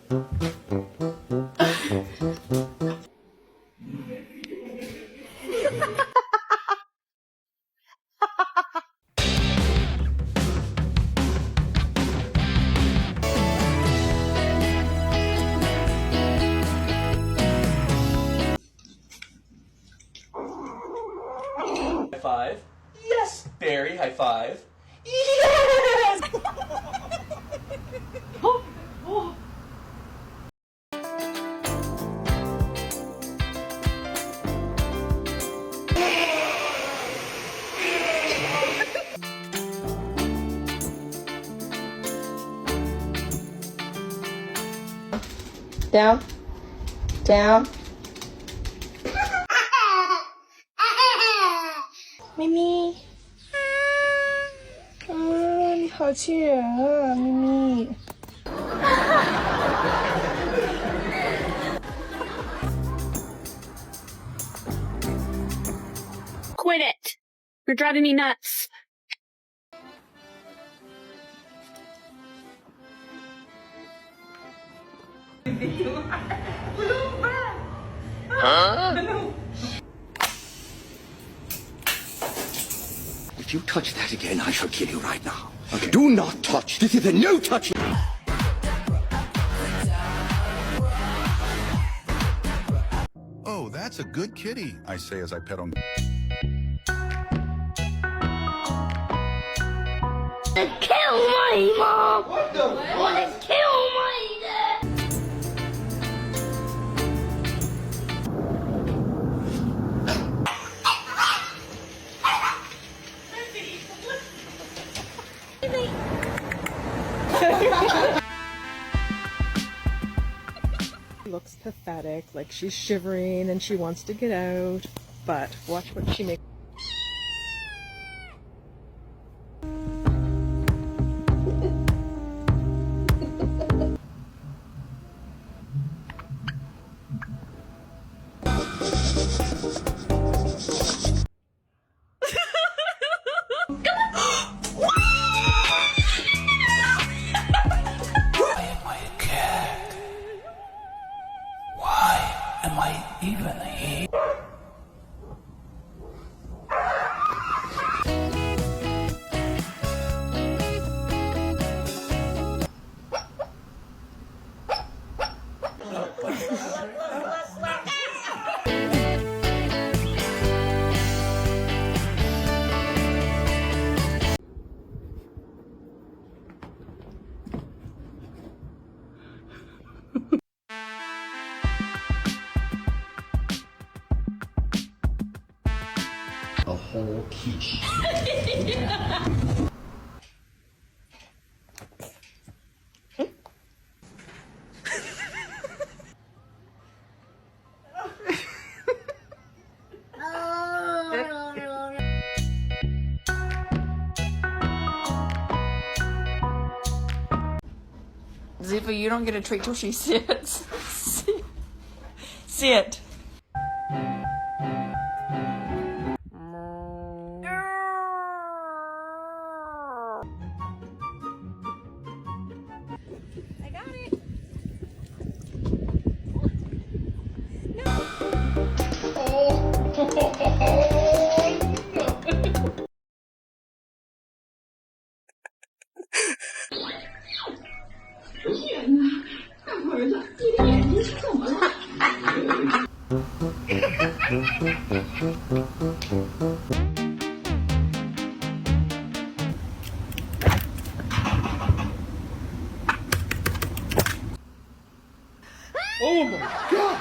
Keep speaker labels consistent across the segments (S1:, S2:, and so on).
S1: High five. Yes! Barry, high five. Yes! Oh, oh.
S2: Down. Down.咪咪，你好亲人啊，咪咪。
S3: Quit it! You're driving me nuts.
S4: Huh? If you touch that again, I shall kill you right now. Okay. Do not touch. This is a no touching.
S5: Oh, that's a good kitty, I say as I pet him.
S6: Kill my mom! What the fuck? I want to kill my dad!
S2: Looks pathetic, like she's shivering and she wants to get out, but watch what she makes.
S4: Am I even here? A whole quiche.
S2: Ziva, you don't get a treat till she sits. Sit.
S3: I got it.
S1: Oh my god!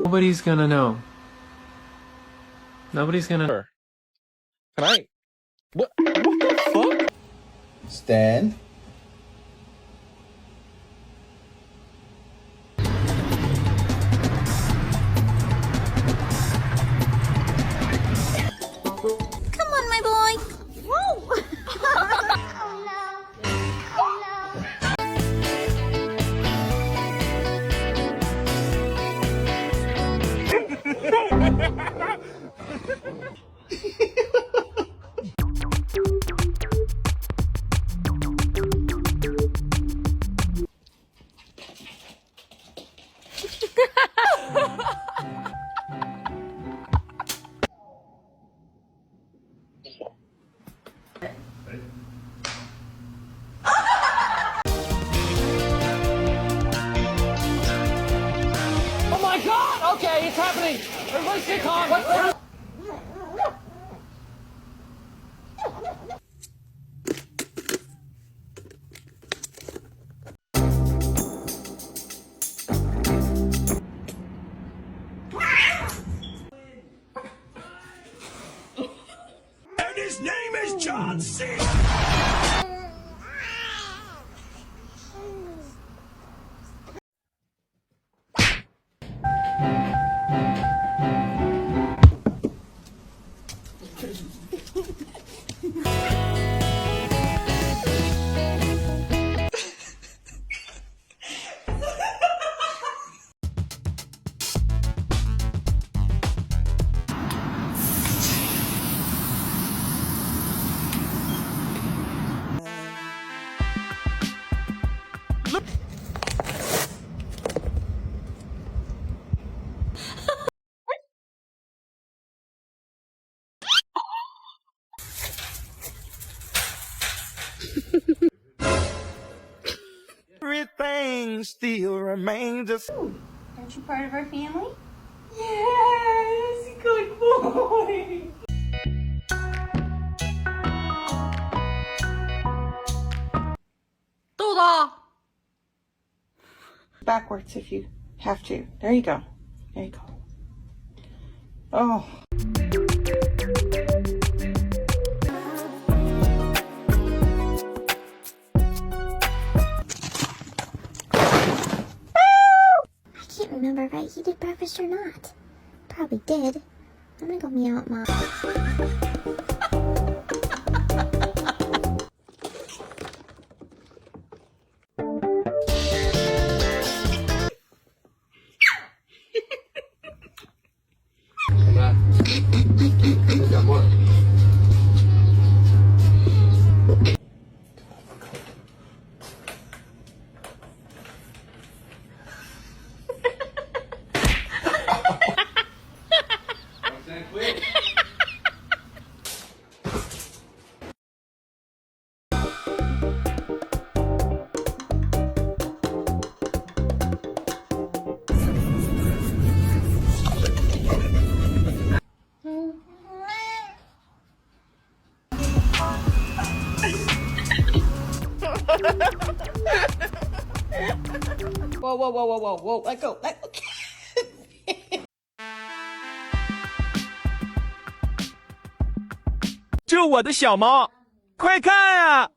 S1: Nobody's gonna know. Nobody's gonna know. Can I? What the fuck?
S5: Stand.
S6: Come on, my boy! Whoa! Oh no! Oh no!
S1: Oh my god! Okay, it's happening! Everybody stay calm!
S4: And his name is John C.
S7: Everything still remains the same.
S3: Aren't you part of our family?
S2: Yes, good boy. Backwards if you have to. There you go. There you go. Oh.
S6: I can't remember if he did breakfast or not. Probably did. I'm gonna go meow at Mom.
S2: Whoa, whoa, whoa, whoa, whoa, whoa. Let go. Let go.
S7: 救我的小猫，快看啊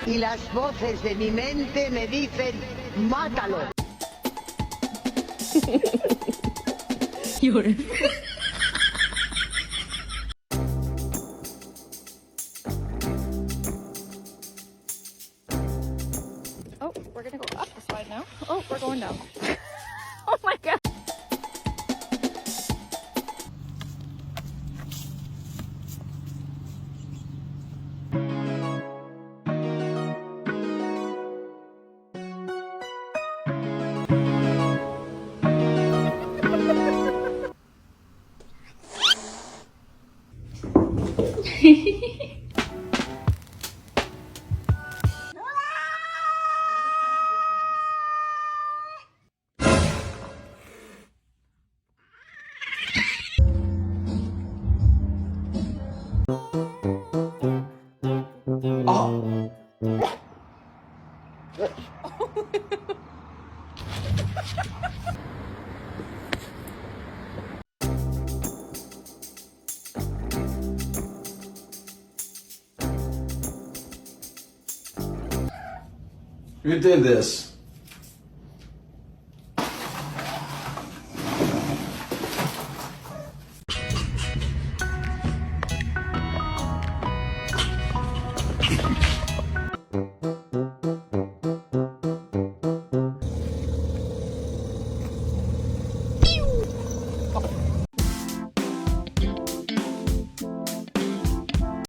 S7: ！Y
S8: las voces de mi mente me dicen, mátalo.
S2: Oh, we're gonna go up the slide now. Oh, we're going down. Oh my god.
S9: You did this.